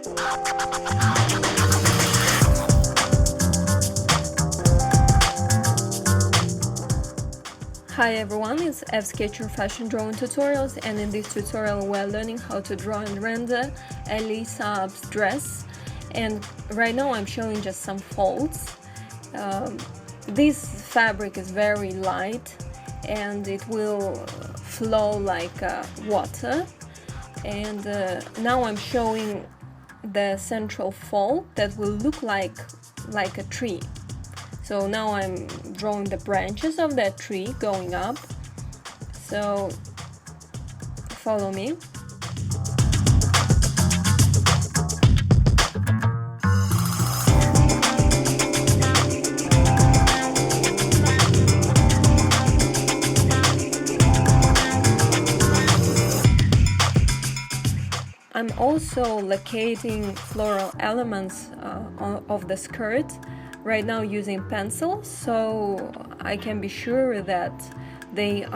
Hi everyone, it's FSketcher fashion drawing tutorials, and in this tutorial we're learning how to draw and render Elie Saab's dress. And right now I'm showing just some folds. This fabric is very light and it will flow like water. And now I'm showing the central fold that will look like a tree. So now I'm drawing the branches of that tree going up. So follow me. I'm also locating floral elements of the skirt right now using pencils, so I can be sure that their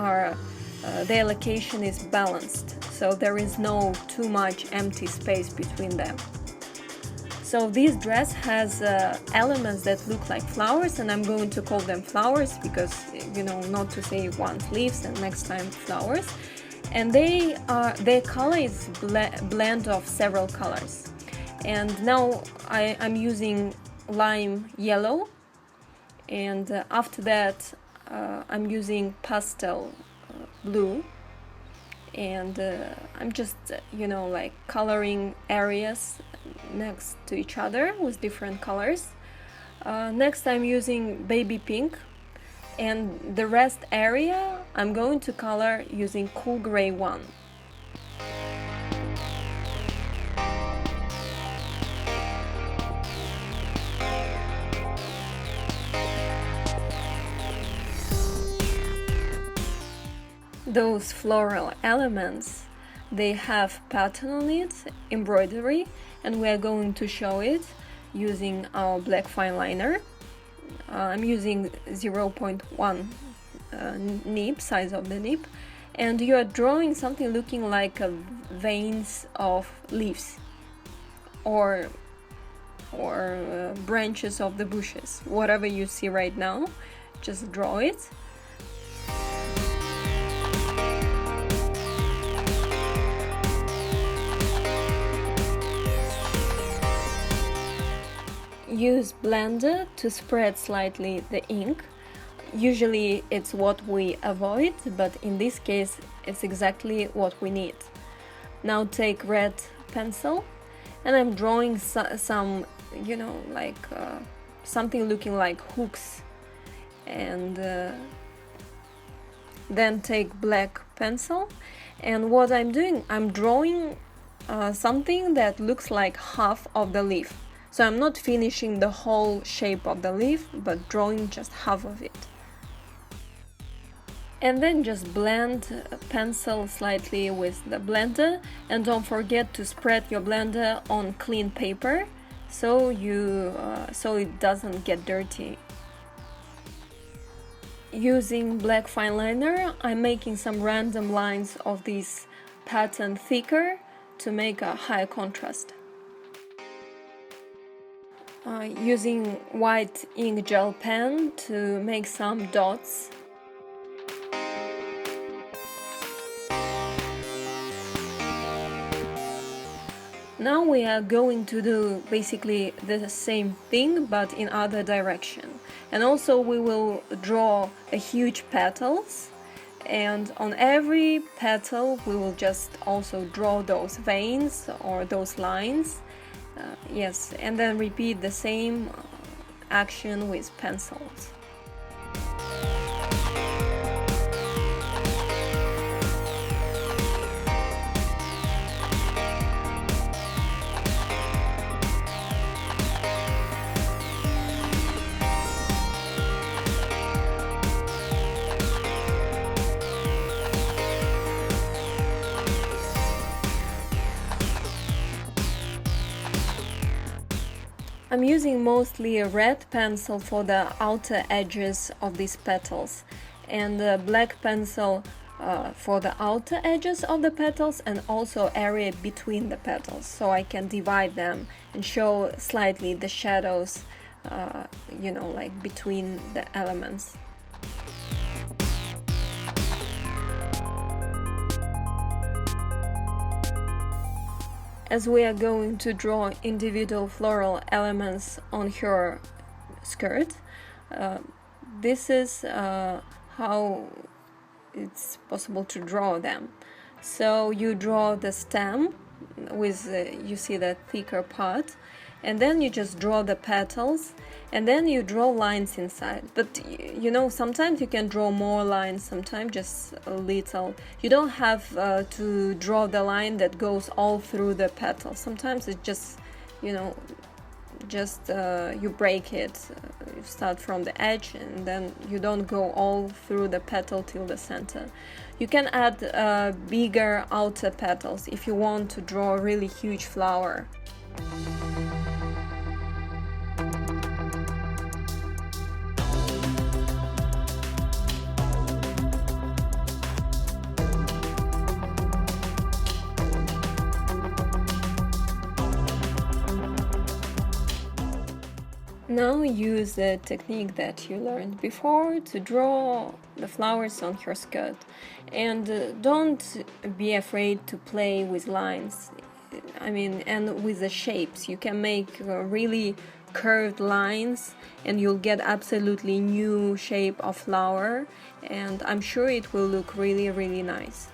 location is balanced, so there is no too much empty space between them. So this dress has elements that look like flowers, and I'm going to call them flowers because, you know, not to say once leaves and next time flowers. And their color is blend of several colors. And now I'm using lime yellow, and after that I'm using pastel blue, and I'm just like coloring areas next to each other with different colors. Next I'm using baby pink, and the rest area I'm going to color using cool gray one. Those floral elements, they have pattern on it, embroidery, and we are going to show it using our black fine liner. I'm using 0.1 nib, size of the nib, and you are drawing something looking like veins of leaves or branches of the bushes. Whatever you see right now, just draw it. Use blender to spread slightly the ink. Usually it's what we avoid, but in this case it's exactly what we need. Now take red pencil, and I'm drawing some something looking like hooks, and then take black pencil, and what I'm doing, I'm drawing something that looks like half of the leaf. So I'm not finishing the whole shape of the leaf, but drawing just half of it. And then just blend pencil slightly with the blender, and don't forget to spread your blender on clean paper so it doesn't get dirty. Using black fine liner, I'm making some random lines of this pattern thicker to make a higher contrast. Using white ink gel pen to make some dots. Now we are going to do basically the same thing but in other direction. And also we will draw a huge petals, and on every petal we will just also draw those veins or those lines. Yes, and then repeat the same action with pencils. I'm using mostly a red pencil for the outer edges of these petals, and a black pencil for the outer edges of the petals and also area between the petals, so I can divide them and show slightly the shadows, you know, like between the elements. As we are going to draw individual floral elements on her skirt, this is how it's possible to draw them. So you draw the stem with, you see the thicker part, and then you just draw the petals, and then you draw lines inside. But you know, sometimes you can draw more lines, sometimes just a little. You don't have to draw the line that goes all through the petal. Sometimes it's just, you know, just you break it, you start from the edge and then you don't go all through the petal till the center. You can add bigger outer petals if you want to draw a really huge flower. Now use the technique that you learned before to draw the flowers on your skirt, and don't be afraid to play with lines, I mean, and with the shapes. You can make really curved lines and you'll get absolutely new shape of flower, and I'm sure it will look really, really nice.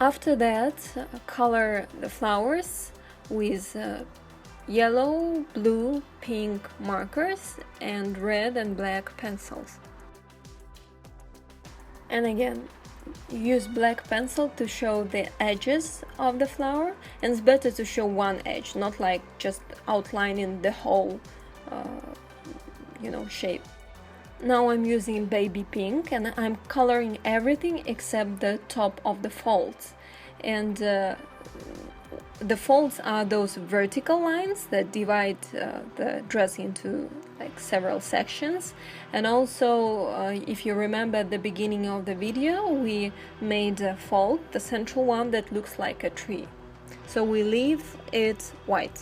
After that, color the flowers with yellow, blue, pink markers and red and black pencils. And again, use black pencil to show the edges of the flower, and it's better to show one edge, not like just outlining the whole you know, shape. Now I'm using baby pink and I'm coloring everything except the top of the folds. And the folds are those vertical lines that divide the dress into like several sections. And also, if you remember at the beginning of the video, we made a fold, the central one, that looks like a tree. So we leave it white.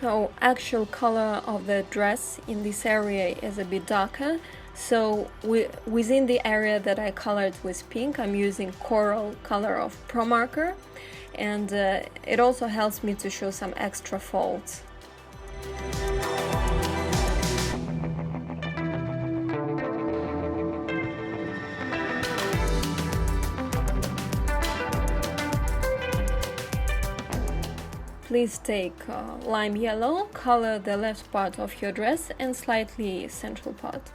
So actual color of the dress in this area is a bit darker, so within the area that I colored with pink, I'm using coral color of Pro Marker, and it also helps me to show some extra folds. Please take lime yellow, color the left part of your dress and slightly central part.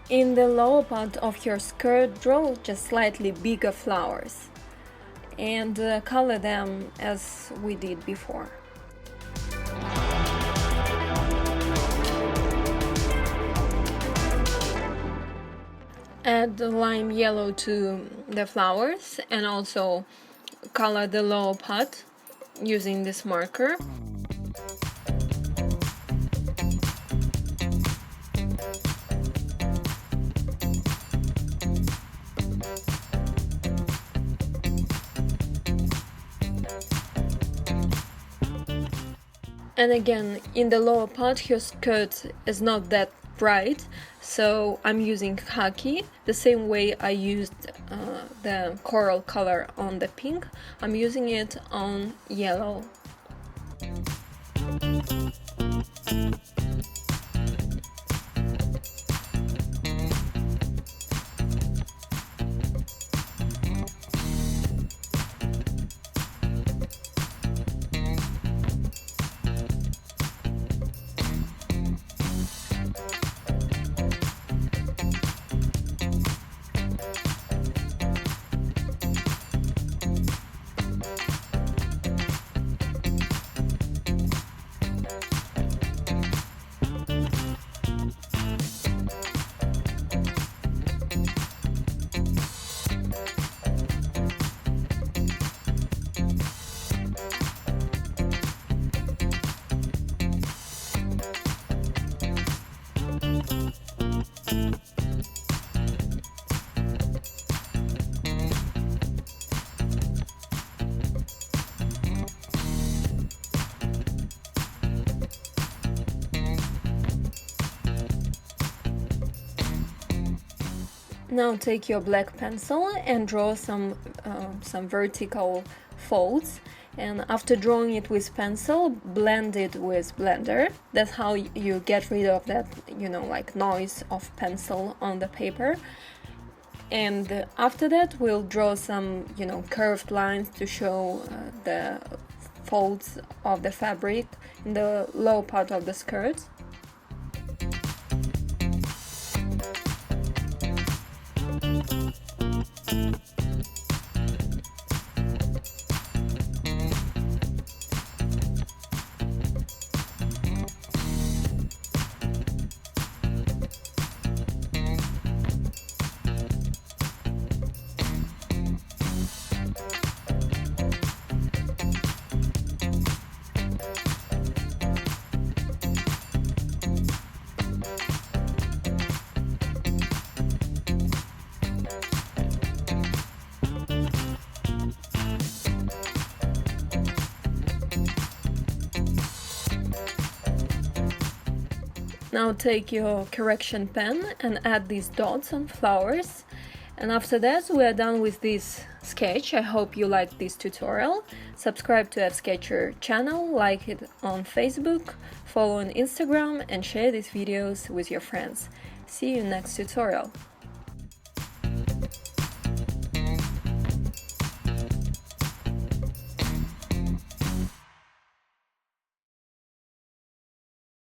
In the lower part of your skirt, draw just slightly bigger flowers and color them as we did before. Add lime yellow to the flowers and also color the lower part using this marker. And again, in the lower part, your skirt is not that bright, so I'm using khaki the same way I used the coral color on the pink. I'm using it on yellow. Now take your black pencil and draw some vertical folds, and after drawing it with pencil, blend it with blender. That's how you get rid of that, like noise of pencil on the paper. And after that we'll draw some, curved lines to show the folds of the fabric in the low part of the skirt. Now take your correction pen and add these dots on flowers. And after that we are done with this sketch. I hope you liked this tutorial. Subscribe to FSketcher channel, like it on Facebook, follow on Instagram, and share these videos with your friends. See you next tutorial.